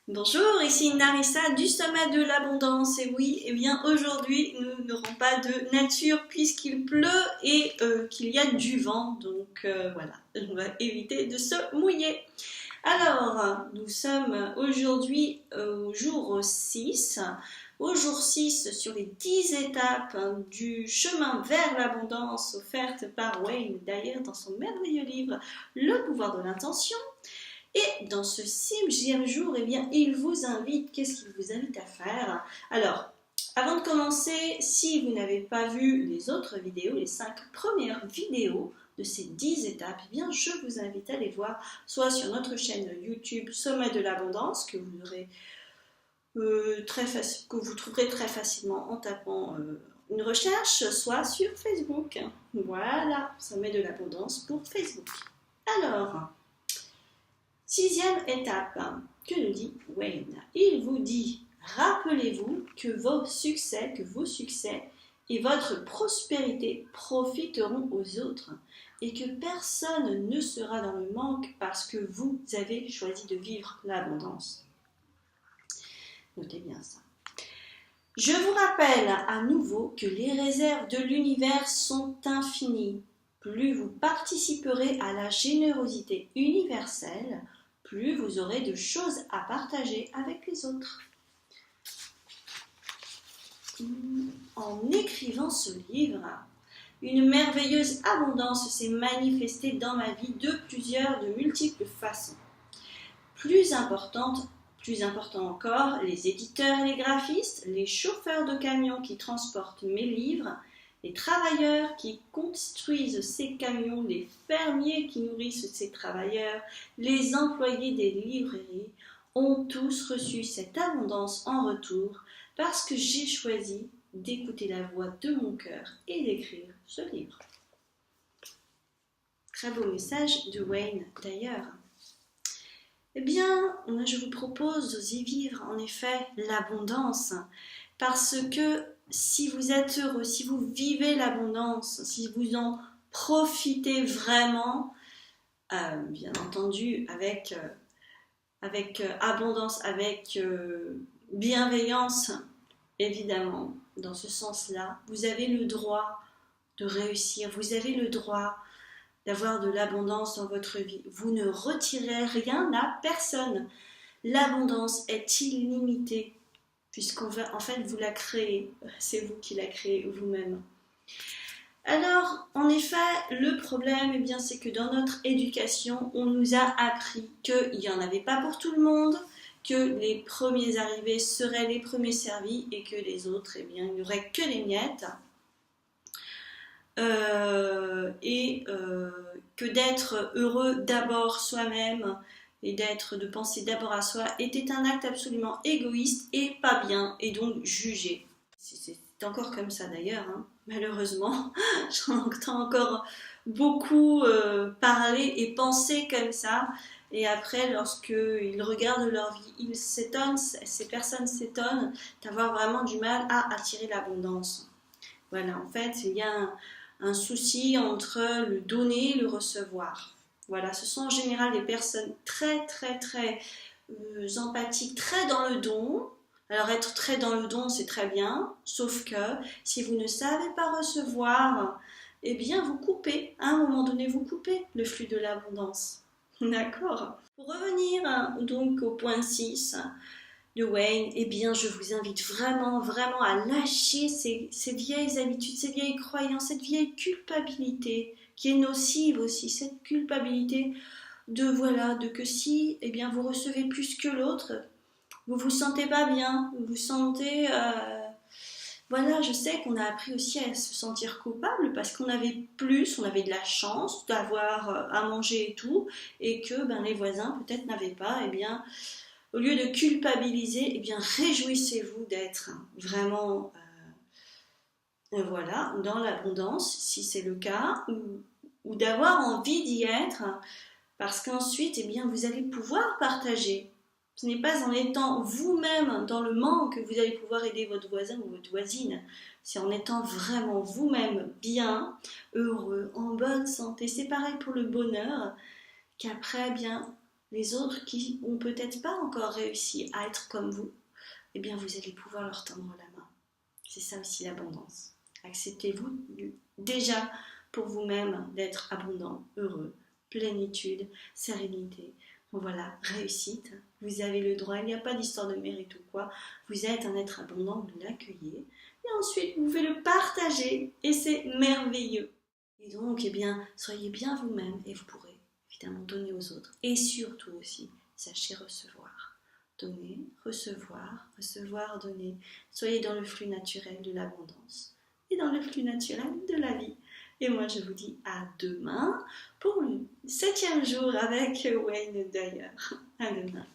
Bonjour, ici Narissa du Sommet de l'Abondance. Et oui, eh bien aujourd'hui, nous n'aurons pas de nature puisqu'il pleut et qu'il y a du vent. Donc voilà, on va éviter de se mouiller. Alors, nous sommes aujourd'hui au jour 6. Au jour 6, sur les 10 étapes du chemin vers l'abondance offerte par Wayne Dyer dans son merveilleux livre Le pouvoir de l'intention. Et dans ce 6e jour, eh bien, il vous invite, qu'est-ce qu'il vous invite à faire? Alors, avant de commencer, si vous n'avez pas vu les autres vidéos, les 5 premières vidéos de ces 10 étapes, eh bien, je vous invite à les voir, soit sur notre chaîne YouTube Sommet de l'Abondance, que vous aurez que vous trouverez très facilement en tapant une recherche, soit sur Facebook. Voilà, Sommet de l'Abondance pour Facebook. Alors, 6e étape, que nous dit Wayne? Il vous dit, rappelez-vous que vos succès et votre prospérité profiteront aux autres et que personne ne sera dans le manque parce que vous avez choisi de vivre l'abondance. Notez bien ça. Je vous rappelle à nouveau que les réserves de l'univers sont infinies. Plus vous participerez à la générosité universelle, plus vous aurez de choses à partager avec les autres. En écrivant ce livre, une merveilleuse abondance s'est manifestée dans ma vie de multiples façons. Plus important encore, les éditeurs et les graphistes, les chauffeurs de camions qui transportent mes livres, les travailleurs qui construisent ces camions, les fermiers qui nourrissent ces travailleurs, les employés des librairies ont tous reçu cette abondance en retour parce que j'ai choisi d'écouter la voix de mon cœur et d'écrire ce livre. Très beau message de Wayne d'ailleurs. Eh bien, je vous propose d'y vivre en effet l'abondance parce que si vous êtes heureux, si vous vivez l'abondance, si vous en profitez vraiment, bien entendu avec abondance, avec bienveillance, évidemment, dans ce sens-là, vous avez le droit de réussir, vous avez le droit d'avoir de l'abondance dans votre vie. Vous ne retirez rien à personne. L'abondance est illimitée. Puisqu'en fait, vous la créez, c'est vous qui la créez vous-même. Alors, en effet, le problème, eh bien, c'est que dans notre éducation, on nous a appris qu'il n'y en avait pas pour tout le monde, que les premiers arrivés seraient les premiers servis et que les autres, eh bien, il n'y aurait que les miettes. Que d'être heureux d'abord soi-même et de penser d'abord à soi était un acte absolument égoïste et pas bien, et donc jugé. C'est encore comme ça d'ailleurs, hein. Malheureusement, j'en entends encore beaucoup parler et penser comme ça, et après lorsqu'ils regardent leur vie, ces personnes s'étonnent d'avoir vraiment du mal à attirer l'abondance. Voilà, en fait, il y a un souci entre le donner et le recevoir. Voilà, ce sont en général des personnes très empathiques, très dans le don. Alors être très dans le don, c'est très bien, sauf que si vous ne savez pas recevoir, eh bien vous coupez, à un moment donné vous coupez le flux de l'abondance. D'accord? Pour revenir donc au point 6 de Wayne, eh bien je vous invite vraiment à lâcher ces vieilles habitudes, ces vieilles croyances, cette vieille culpabilité qui est nocive aussi, cette culpabilité de que si eh bien, vous recevez plus que l'autre, vous vous sentez pas bien, vous vous sentez... Voilà, je sais qu'on a appris aussi à se sentir coupable parce qu'on avait plus, on avait de la chance d'avoir à manger et tout, et que les voisins peut-être n'avaient pas, eh bien... Au lieu de culpabiliser, eh bien, réjouissez-vous d'être vraiment voilà, dans l'abondance, si c'est le cas, ou d'avoir envie d'y être, parce qu'ensuite, eh bien, vous allez pouvoir partager. Ce n'est pas en étant vous-même dans le manque que vous allez pouvoir aider votre voisin ou votre voisine. C'est en étant vraiment vous-même bien, heureux, en bonne santé. C'est pareil pour le bonheur, qu'après, eh bien, les autres qui ont peut-être pas encore réussi à être comme vous, eh bien vous allez pouvoir leur tendre la main. C'est ça aussi l'abondance. Acceptez-vous déjà pour vous-même d'être abondant, heureux, plénitude, sérénité. Voilà, réussite. Vous avez le droit, il n'y a pas d'histoire de mérite ou quoi. Vous êtes un être abondant, vous l'accueillez. Et ensuite, vous pouvez le partager. Et c'est merveilleux. Et donc, eh bien, soyez bien vous-même et vous pourrez évidemment donner aux autres. Et surtout aussi, sachez recevoir. Donner, recevoir, recevoir, donner. Soyez dans le flux naturel de l'abondance et dans le flux naturel de la vie. Et moi, je vous dis à demain pour le 7e jour avec Wayne Dyer. À demain.